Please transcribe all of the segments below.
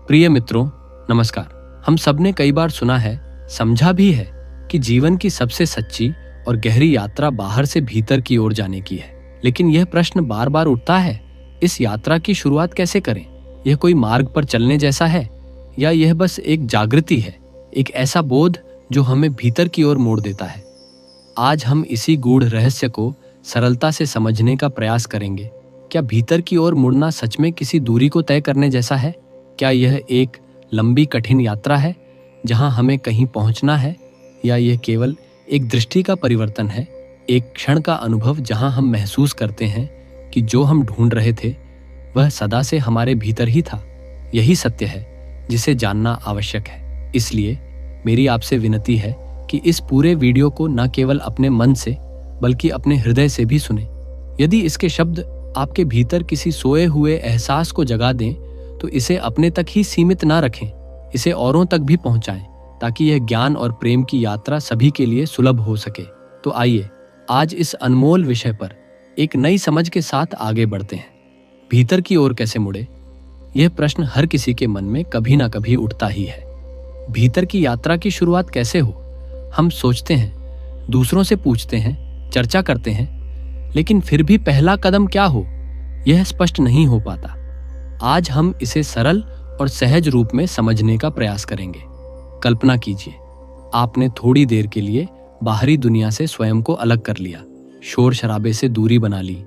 प्रिय मित्रों, नमस्कार। हम सब ने कई बार सुना है, समझा भी है कि जीवन की सबसे सच्ची और गहरी यात्रा बाहर से भीतर की ओर जाने की है। लेकिन यह प्रश्न बार बार उठता है, इस यात्रा की शुरुआत कैसे करें? यह कोई मार्ग पर चलने जैसा है या यह बस एक जागृति है, एक ऐसा बोध जो हमें भीतर की ओर मोड़ देता है? आज हम इसी गूढ़ रहस्य को सरलता से समझने का प्रयास करेंगे। क्या भीतर की ओर मुड़ना सच में किसी दूरी को तय करने जैसा है? क्या यह एक लंबी कठिन यात्रा है जहां हमें कहीं पहुंचना है, या यह केवल एक दृष्टि का परिवर्तन है, एक क्षण का अनुभव जहां हम महसूस करते हैं कि जो हम ढूंढ रहे थे वह सदा से हमारे भीतर ही था? यही सत्य है जिसे जानना आवश्यक है। इसलिए मेरी आपसे विनती है कि इस पूरे वीडियो को न केवल अपने मन से बल्कि अपने हृदय से भी सुने। यदि इसके शब्द आपके भीतर किसी सोए हुए एहसास को जगा दें तो इसे अपने तक ही सीमित ना रखें, इसे औरों तक भी पहुंचाएं ताकि यह ज्ञान और प्रेम की यात्रा सभी के लिए सुलभ हो सके। तो आइए आज इस अनमोल विषय पर एक नई समझ के साथ आगे बढ़ते हैं। भीतर की ओर कैसे मुड़े? यह प्रश्न हर किसी के मन में कभी ना कभी उठता ही है। भीतर की यात्रा की शुरुआत कैसे हो? हम सोचते हैं, दूसरों से पूछते हैं, चर्चा करते हैं, लेकिन फिर भी पहला कदम क्या हो यह स्पष्ट नहीं हो पाता। आज हम इसे सरल और सहज रूप में समझने का प्रयास करेंगे। कल्पना कीजिए, आपने थोड़ी देर के लिए बाहरी दुनिया से स्वयं को अलग कर लिया, शोर शराबे से दूरी बना ली,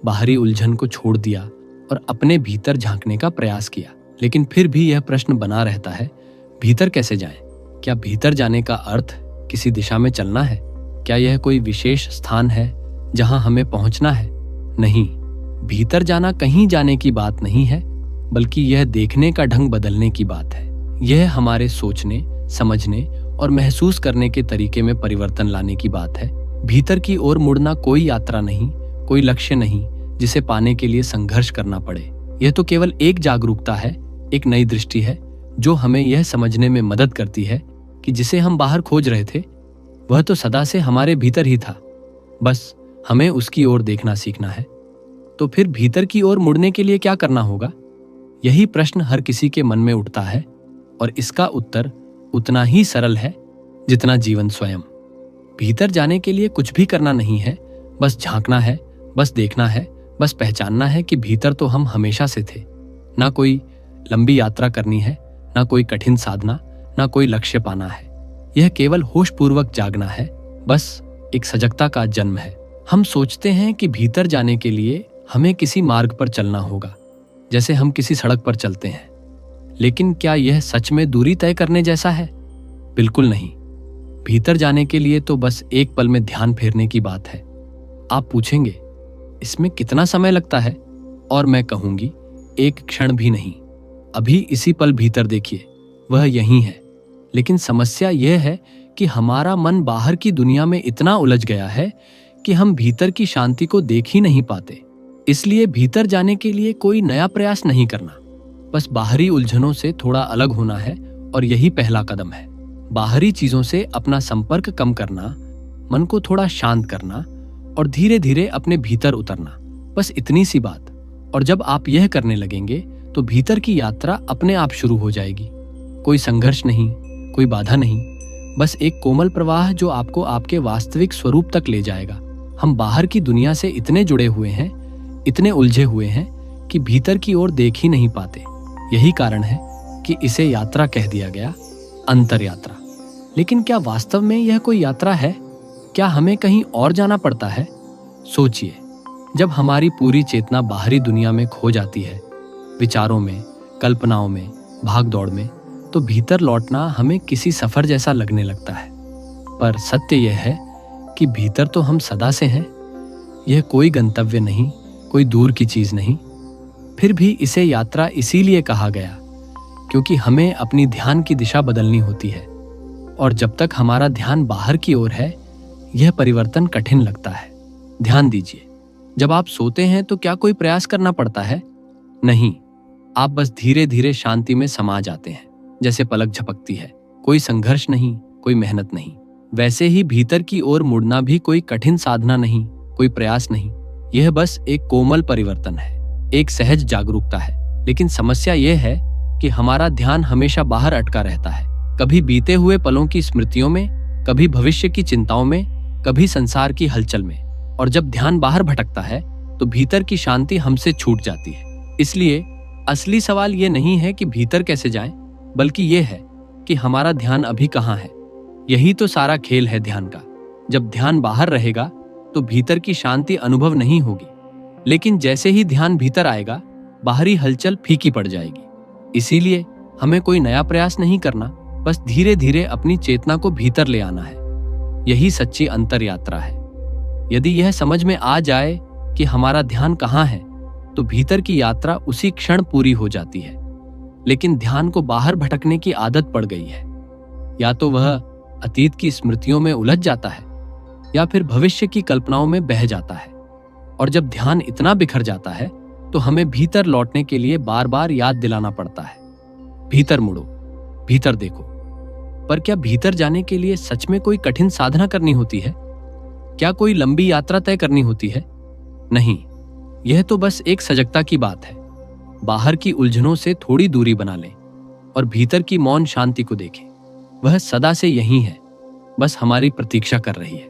बाहरी उलझन को छोड़ दिया और अपने भीतर झांकने का प्रयास किया। लेकिन फिर भी यह प्रश्न बना रहता है, भीतर कैसे जाएं? क्या भीतर जाने का अर्थ किसी दिशा में चलना है? क्या यह कोई विशेष स्थान है जहां हमें पहुंचना है? नहीं, भीतर जाना कहीं जाने की बात नहीं है, बल्कि यह देखने का ढंग बदलने की बात है। यह हमारे सोचने, समझने और महसूस करने के तरीके में परिवर्तन लाने की बात है। भीतर की ओर मुड़ना कोई यात्रा नहीं, कोई लक्ष्य नहीं जिसे पाने के लिए संघर्ष करना पड़े। यह तो केवल एक जागरूकता है, एक नई दृष्टि है जो हमें यह समझने में मदद करती है कि जिसे हम बाहर खोज रहे थे वह तो सदा से हमारे भीतर ही था, बस हमें उसकी ओर देखना सीखना है। तो फिर भीतर की ओर मुड़ने के लिए क्या करना होगा? यही प्रश्न हर किसी के मन में उठता है और इसका उत्तर उतना ही सरल है जितना जीवन स्वयं। भीतर जाने के लिए कुछ भी करना नहीं है, बस झांकना है, बस देखना है, बस पहचानना है कि भीतर तो हम हमेशा से थे। ना कोई लंबी यात्रा करनी है, ना कोई कठिन साधना, ना कोई लक्ष्य पाना है। यह केवल होशपूर्वक जागना है, बस एक सजगता का जन्म है। हम सोचते हैं कि भीतर जाने के लिए हमें किसी मार्ग पर चलना होगा, जैसे हम किसी सड़क पर चलते हैं। लेकिन क्या यह सच में दूरी तय करने जैसा है? बिल्कुल नहीं। भीतर जाने के लिए तो बस एक पल में ध्यान फेरने की बात है। आप पूछेंगे, इसमें कितना समय लगता है? और मैं कहूंगी, एक क्षण भी नहीं। अभी इसी पल भीतर देखिए, वह यहीं है। लेकिन समस्या यह है कि हमारा मन बाहर की दुनिया में इतना उलझ गया है कि हम भीतर की शांति को देख ही नहीं पाते। इसलिए भीतर जाने के लिए कोई नया प्रयास नहीं करना, बस बाहरी उलझनों से थोड़ा अलग होना है, और यही पहला कदम है। बाहरी चीजों से अपना संपर्क कम करना, मन को थोड़ा शांत करना और धीरे धीरे अपने भीतर उतरना, बस इतनी सी बात। और जब आप यह करने लगेंगे तो भीतर की यात्रा अपने आप शुरू हो जाएगी। कोई संघर्ष नहीं, कोई बाधा नहीं, बस एक कोमल प्रवाह जो आपको आपके वास्तविक स्वरूप तक ले जाएगा। हम बाहर की दुनिया से इतने जुड़े हुए हैं, इतने उलझे हुए हैं कि भीतर की ओर देख ही नहीं पाते। यही कारण है कि इसे यात्रा कह दिया गया, अंतर यात्रा। लेकिन क्या वास्तव में यह कोई यात्रा है? क्या हमें कहीं और जाना पड़ता है? सोचिए, जब हमारी पूरी चेतना बाहरी दुनिया में खो जाती है, विचारों में, कल्पनाओं में, भाग दौड़ में, तो भीतर लौटना हमें किसी सफर जैसा लगने लगता है। पर सत्य यह है कि भीतर तो हम सदा से हैं। यह कोई गंतव्य नहीं, कोई दूर की चीज नहीं। फिर भी इसे यात्रा इसीलिए कहा गया क्योंकि हमें अपनी ध्यान की दिशा बदलनी होती है। और जब तक हमारा ध्यान बाहर की ओर है, यह परिवर्तन कठिन लगता है। ध्यान दीजिए, जब आप सोते हैं तो क्या कोई प्रयास करना पड़ता है? नहीं, आप बस धीरे धीरे शांति में समा जाते हैं, जैसे पलक झपकती है। कोई संघर्ष नहीं, कोई मेहनत नहीं। वैसे ही भीतर की ओर मुड़ना भी कोई कठिन साधना नहीं, कोई प्रयास नहीं। यह बस एक कोमल परिवर्तन है, एक सहज जागरूकता है। लेकिन समस्या यह है कि हमारा ध्यान हमेशा बाहर अटका रहता है, कभी बीते हुए पलों की स्मृतियों में, कभी भविष्य की चिंताओं में, कभी संसार की हलचल में। और जब ध्यान बाहर भटकता है तो भीतर की शांति हमसे छूट जाती है। इसलिए असली सवाल ये नहीं है कि भीतर कैसे जाएं, बल्कि ये है कि हमारा ध्यान अभी कहाँ है। यही तो सारा खेल है ध्यान का। जब ध्यान बाहर रहेगा तो भीतर की शांति अनुभव नहीं होगी, लेकिन जैसे ही ध्यान भीतर आएगा, बाहरी हलचल फीकी पड़ जाएगी। इसीलिए हमें कोई नया प्रयास नहीं करना, बस धीरे धीरे अपनी चेतना को भीतर ले आना है। यही सच्ची अंतर यात्रा है। यदि यह समझ में आ जाए कि हमारा ध्यान कहाँ है, तो भीतर की यात्रा उसी क्षण पूरी हो जाती है। लेकिन ध्यान को बाहर भटकने की आदत पड़ गई है। या तो वह अतीत की स्मृतियों में उलझ जाता है, या फिर भविष्य की कल्पनाओं में बह जाता है। और जब ध्यान इतना बिखर जाता है तो हमें भीतर लौटने के लिए बार बार याद दिलाना पड़ता है, भीतर मुड़ो, भीतर देखो। पर क्या भीतर जाने के लिए सच में कोई कठिन साधना करनी होती है? क्या कोई लंबी यात्रा तय करनी होती है? नहीं, यह तो बस एक सजगता की बात है। बाहर की उलझनों से थोड़ी दूरी बना लें और भीतर की मौन शांति को देखें। वह सदा से यही है, बस हमारी प्रतीक्षा कर रही है।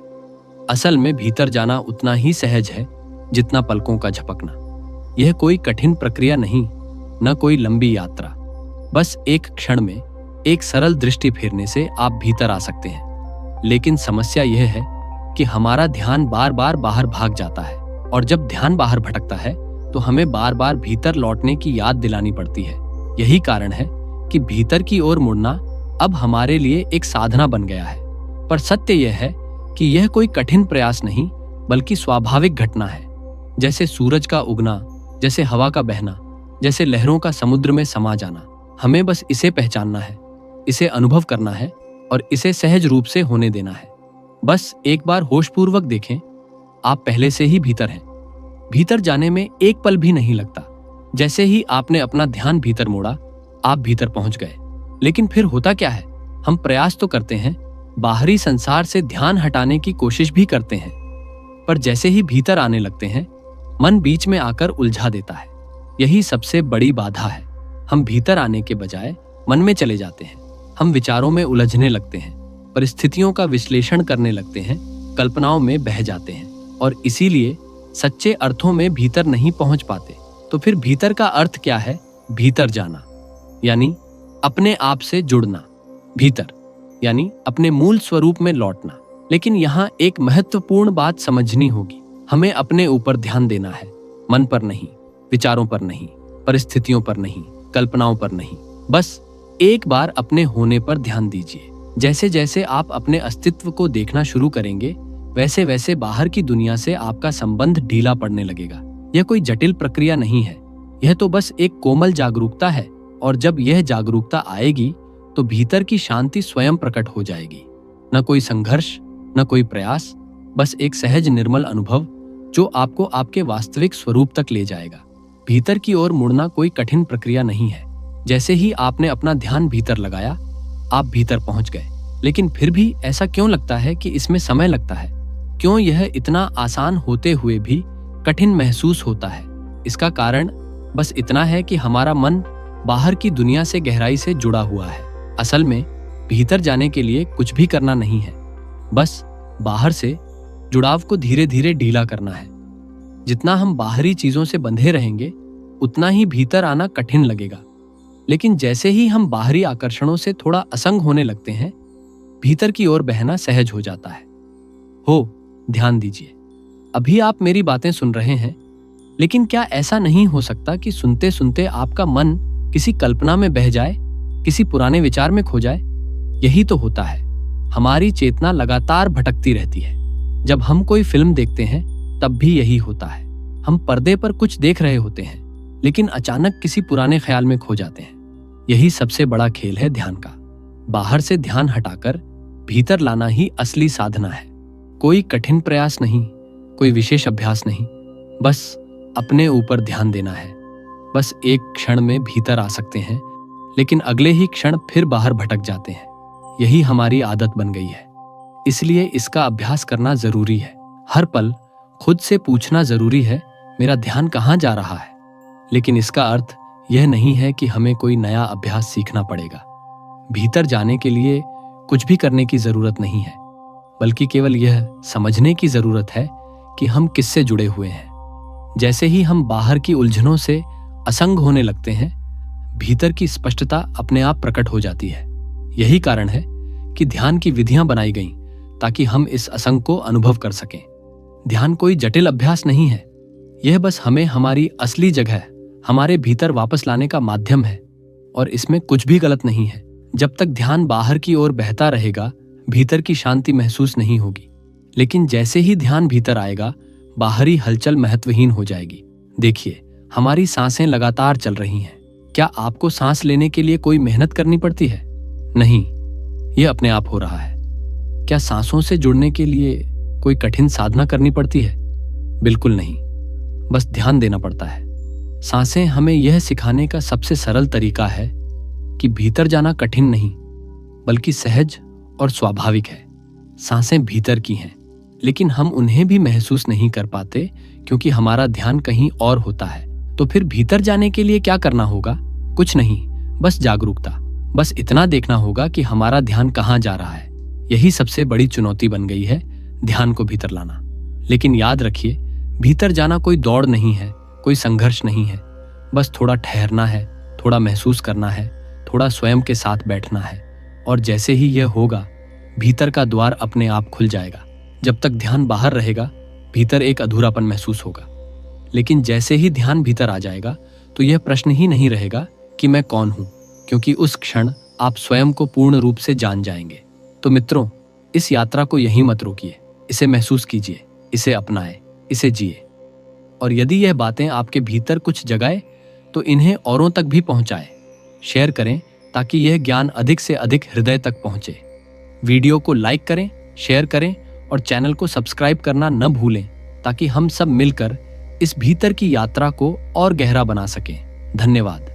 असल में भीतर जाना उतना ही सहज है जितना पलकों का झपकना। यह कोई कठिन प्रक्रिया नहीं, न कोई लंबी यात्रा। बस एक क्षण में एक सरल दृष्टि फेरने से आप भीतर आ सकते हैं। लेकिन समस्या यह है कि हमारा ध्यान बार बार बाहर भाग जाता है, और जब ध्यान बाहर भटकता है तो हमें बार बार भीतर लौटने की याद दिलानी पड़ती है। यही कारण है कि भीतर की ओर मुड़ना अब हमारे लिए एक साधना बन गया है। पर सत्य यह है कि यह कोई कठिन प्रयास नहीं, बल्कि स्वाभाविक घटना है। जैसे सूरज का उगना, जैसे हवा का बहना, जैसे लहरों का समुद्र में समा जाना। हमें बस इसे पहचानना है, इसे अनुभव करना है और इसे सहज रूप से होने देना है। बस एक बार होशपूर्वक देखें, आप पहले से ही भीतर हैं। भीतर जाने में एक पल भी नहीं लगता। जैसे ही आपने अपना ध्यान भीतर मोड़ा, आप भीतर पहुंच गए। लेकिन फिर होता क्या है? हम प्रयास तो करते हैं, बाहरी संसार से ध्यान हटाने की कोशिश भी करते हैं, पर जैसे ही भीतर आने लगते हैं, मन बीच में आकर उलझा देता है। यही सबसे बड़ी बाधा है। हम भीतर आने के बजाय मन में चले जाते हैं। हम विचारों में उलझने लगते हैं, परिस्थितियों का विश्लेषण करने लगते हैं, कल्पनाओं में बह जाते हैं, और इसीलिए सच्चे अर्थों में भीतर नहीं पहुंच पाते। तो फिर भीतर का अर्थ क्या है? भीतर जाना यानी अपने आप से जुड़ना, भीतर यानी अपने मूल स्वरूप में लौटना। लेकिन यहाँ एक महत्वपूर्ण बात समझनी होगी। हमें अपने ऊपर ध्यान देना है, मन पर नहीं, विचारों पर नहीं, परिस्थितियों पर नहीं, कल्पनाओं पर नहीं। बस एक बार अपने होने पर ध्यान दीजिए। जैसे जैसे आप अपने अस्तित्व को देखना शुरू करेंगे, वैसे वैसे बाहर की दुनिया से आपका संबंध ढीला पड़ने लगेगा। यह कोई जटिल प्रक्रिया नहीं है, यह तो बस एक कोमल जागरूकता है। और जब यह जागरूकता आएगी तो भीतर की शांति स्वयं प्रकट हो जाएगी। न कोई संघर्ष, न कोई प्रयास, बस एक सहज निर्मल अनुभव जो आपको आपके वास्तविक स्वरूप तक ले जाएगा। भीतर की ओर मुड़ना कोई कठिन प्रक्रिया नहीं है। जैसे ही आपने अपना ध्यान भीतर लगाया, आप भीतर पहुंच गए। लेकिन फिर भी ऐसा क्यों लगता है कि इसमें समय लगता है? क्यों यह इतना आसान होते हुए भी कठिन महसूस होता है? इसका कारण बस इतना है कि हमारा मन बाहर की दुनिया से गहराई से जुड़ा हुआ है। असल में भीतर जाने के लिए कुछ भी करना नहीं है, बस बाहर से जुड़ाव को धीरे धीरे ढीला करना है। जितना हम बाहरी चीजों से बंधे रहेंगे, उतना ही भीतर आना कठिन लगेगा। लेकिन जैसे ही हम बाहरी आकर्षणों से थोड़ा असंग होने लगते हैं, भीतर की ओर बहना सहज हो जाता है। ध्यान दीजिए, अभी आप मेरी बातें सुन रहे हैं, लेकिन क्या ऐसा नहीं हो सकता कि सुनते सुनते आपका मन किसी कल्पना में बह जाए, किसी पुराने विचार में खो जाए? यही तो होता है। हमारी चेतना लगातार भटकती रहती है। जब हम कोई फिल्म देखते हैं, तब भी यही होता है। हम पर्दे पर कुछ देख रहे होते हैं, लेकिन अचानक किसी पुराने ख्याल में खो जाते हैं। यही सबसे बड़ा खेल है ध्यान का। बाहर से ध्यान हटाकर भीतर लाना ही असली साधना है। कोई कठिन प्रयास नहीं, कोई विशेष अभ्यास नहीं, बस अपने ऊपर ध्यान देना है। बस एक क्षण में भीतर आ सकते हैं, लेकिन अगले ही क्षण फिर बाहर भटक जाते हैं। यही हमारी आदत बन गई है। इसलिए इसका अभ्यास करना जरूरी है। हर पल खुद से पूछना जरूरी है, मेरा ध्यान कहाँ जा रहा है? लेकिन इसका अर्थ यह नहीं है कि हमें कोई नया अभ्यास सीखना पड़ेगा। भीतर जाने के लिए कुछ भी करने की जरूरत नहीं है, बल्कि केवल यह समझने की जरूरत है कि हम किससे जुड़े हुए हैं। जैसे ही हम बाहर की उलझनों से असंग होने लगते हैं, भीतर की स्पष्टता अपने आप प्रकट हो जाती है। यही कारण है कि ध्यान की विधियां बनाई गईं ताकि हम इस असंग को अनुभव कर सकें। ध्यान कोई जटिल अभ्यास नहीं है, यह बस हमें हमारी असली जगह, हमारे भीतर वापस लाने का माध्यम है। और इसमें कुछ भी गलत नहीं है। जब तक ध्यान बाहर की ओर बहता रहेगा, भीतर की शांति महसूस नहीं होगी। लेकिन जैसे ही ध्यान भीतर आएगा, बाहरी हलचल महत्वहीन हो जाएगी। देखिए, हमारी सांसें लगातार चल रही हैं। क्या आपको सांस लेने के लिए कोई मेहनत करनी पड़ती है? नहीं, यह अपने आप हो रहा है। क्या सांसों से जुड़ने के लिए कोई कठिन साधना करनी पड़ती है? बिल्कुल नहीं, बस ध्यान देना पड़ता है। सांसें हमें यह सिखाने का सबसे सरल तरीका है कि भीतर जाना कठिन नहीं, बल्कि सहज और स्वाभाविक है। सांसें भीतर की हैं, लेकिन हम उन्हें भी महसूस नहीं कर पाते क्योंकि हमारा ध्यान कहीं और होता है। तो फिर भीतर जाने के लिए क्या करना होगा? कुछ नहीं, बस जागरूकता। बस इतना देखना होगा कि हमारा ध्यान कहाँ जा रहा है। यही सबसे बड़ी चुनौती बन गई है, ध्यान को भीतर लाना। लेकिन याद रखिए, भीतर जाना कोई दौड़ नहीं है, कोई संघर्ष नहीं है। बस थोड़ा ठहरना है, थोड़ा महसूस करना है, थोड़ा स्वयं के साथ बैठना है। और जैसे ही यह होगा, भीतर का द्वार अपने आप खुल जाएगा। जब तक ध्यान बाहर रहेगा, भीतर एक अधूरापन महसूस होगा। लेकिन जैसे ही ध्यान भीतर आ जाएगा, तो यह प्रश्न ही नहीं रहेगा कि मैं कौन हूं, क्योंकि उस क्षण आप स्वयं को पूर्ण रूप से जान जाएंगे। तो मित्रों, इस यात्रा को यहीं मत रोकिए। इसे महसूस कीजिए, इसे अपनाएं, इसे जिए। और यदि यह बातें आपके भीतर कुछ जगाए, तो इन्हें औरों तक भी पहुंचाएं। शेयर करें ताकि यह ज्ञान अधिक से अधिक हृदय तक पहुंचे। वीडियो को लाइक करें, शेयर करें और चैनल को सब्सक्राइब करना न भूलें, ताकि हम सब मिलकर इस भीतर की यात्रा को और गहरा बना सकें। धन्यवाद।